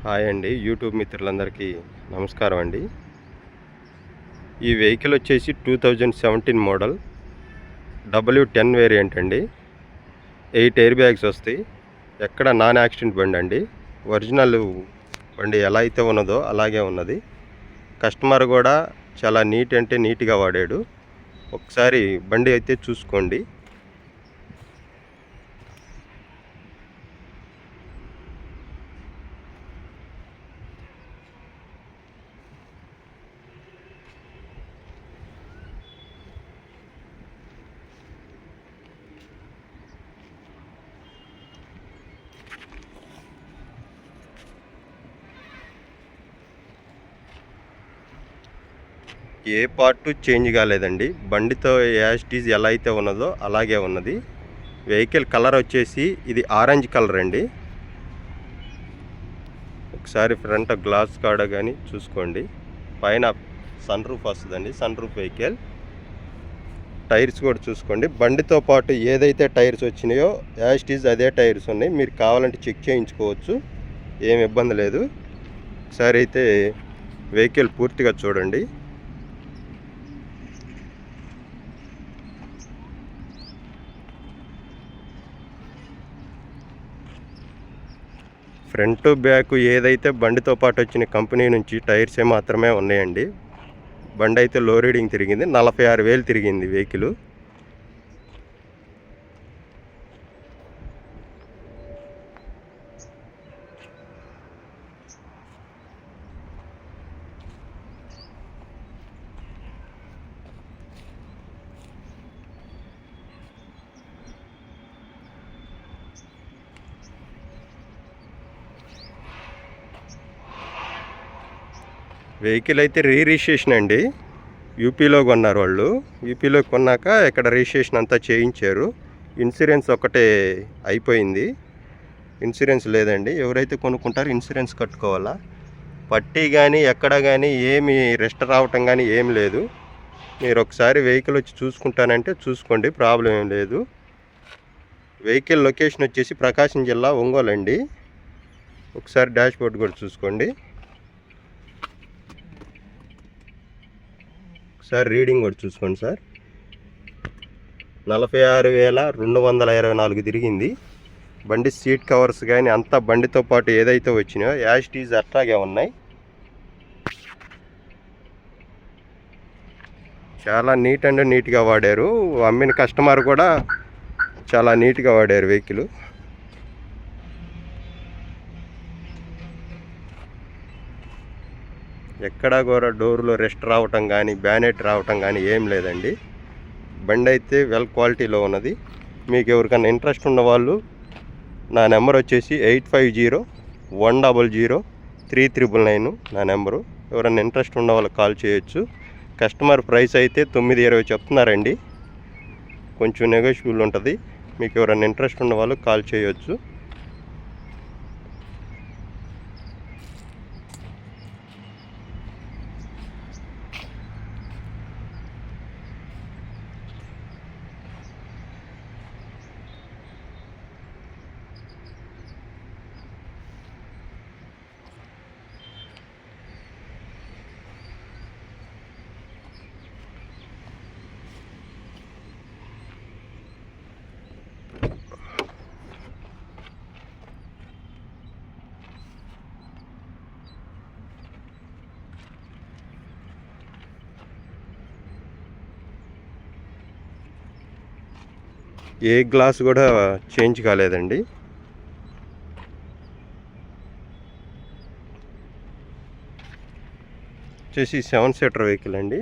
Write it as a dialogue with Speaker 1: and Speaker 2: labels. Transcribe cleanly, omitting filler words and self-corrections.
Speaker 1: Hi అండి, YouTube మిత్రులందరికీ నమస్కారం అండి. ఈ వెహికల్ వచ్చేసి 2017 మోడల్ W10 వేరియంట్ అండి. 8 ఎయిర్ బ్యాగ్స్ వస్తాయి. ఎక్కడ నాన్ యాక్సిడెంట్ బండి అండి. ఒరిజినల్ బండి ఎలా అయితే ఉన్నదో అలాగే ఉన్నది. కస్టమర్ కూడా చాలా నీట్ అంటే నీట్గా వాడాడు. ఒకసారి బండి అయితే చూసుకోండి. ఏ పార్ట్ చేంజ్ కాలేదండి. బండితో యాజ్ ఇట్ ఈజ్ ఎలా అయితే ఉన్నదో అలాగే ఉన్నది. వెహికల్ కలర్ వచ్చేసి ఇది ఆరెంజ్ కలర్ అండి. ఒకసారి ఫ్రంట్ గ్లాస్ కాడ కానీ చూసుకోండి. పైన సన్ రూఫ్ వస్తుందండి, సన్ రూఫ్ వెహికల్. టైర్స్ కూడా చూసుకోండి. బండితో పాటు ఏదైతే టైర్స్ వచ్చినాయో యాజ్ ఇట్ ఈజ్ అదే టైర్స్ ఉన్నాయి. మీరు కావాలంటే చెక్ చేయించుకోవచ్చు, ఏం ఇబ్బంది లేదు. ఒకసారి అయితే వెహికల్ పూర్తిగా చూడండి. ఫ్రంట్ బ్యాక్ ఏదైతే బండితో పాటు వచ్చిన కంపెనీ నుంచి టైర్సే మాత్రమే ఉన్నాయండి. బండి అయితే లో రీడింగ్ తిరిగింది, 46,000 తిరిగింది వెహికల్. వెహికల్ అయితే రిజిస్ట్రేషన్ అండి. యూపీలో కొన్నారు వాళ్ళు. యూపీలో కొన్నాక ఇక్కడ రిజిస్ట్రేషన్ అంతా చేయించారు. ఇన్సూరెన్స్ ఒకటే అయిపోయింది, ఇన్సూరెన్స్ లేదండి. ఎవరైతే కొనుక్కుంటారో ఇన్సూరెన్స్ కట్టుకోవాలా. పట్టీ కానీ ఎక్కడ కానీ ఏమి రెస్ట్ రావటం కానీ ఏం లేదు. మీరు ఒకసారి వెహికల్ వచ్చి చూసుకుంటానంటే చూసుకోండి, ప్రాబ్లం ఏం లేదు. వెహికల్ లొకేషన్ వచ్చేసి ప్రకాశం జిల్లా ఒంగోలు అండి. ఒకసారి డాష్ బోర్డ్ కూడా చూసుకోండి. ఒకసారి రీడింగ్ కూడా చూసుకోండి సార్. 46,224 తిరిగింది. బండి సీట్ కవర్స్ కానీ అంతా బండితో పాటు ఏదైతే వచ్చినాయో యాజ్ ఇట్ ఈజ్ అట్లాగే ఉన్నాయి. చాలా నీట్ అండ్ నీట్గా వాడారు. అమ్మిన కస్టమర్ కూడా చాలా నీట్గా వాడారు వెహికల్. ఎక్కడా కూడా డోర్లో రెస్ట్ రావటం కానీ బ్యానెట్ రావటం కానీ ఏం లేదండి. బండి అయితే వెల్ క్వాలిటీలో ఉన్నది. మీకు ఎవరికైనా ఇంట్రెస్ట్ ఉన్నవాళ్ళు నా నెంబర్ వచ్చేసి 8501003999 నా నెంబరు. ఎవరైనా ఇంట్రెస్ట్ ఉన్న వాళ్ళకి కాల్ చేయొచ్చు. కస్టమర్ ప్రైస్ అయితే 920 చెప్తున్నారండి. కొంచెం నెగోషియబుల్ ఉంటుంది. మీకు ఎవరైనా ఇంట్రెస్ట్ ఉన్న వాళ్ళు కాల్ చేయొచ్చు. ఏ గ్లాస్ కూడా చేంజ్ కాలేదండి. వచ్చేసి 7 సీటర్ వెహికల్ అండి.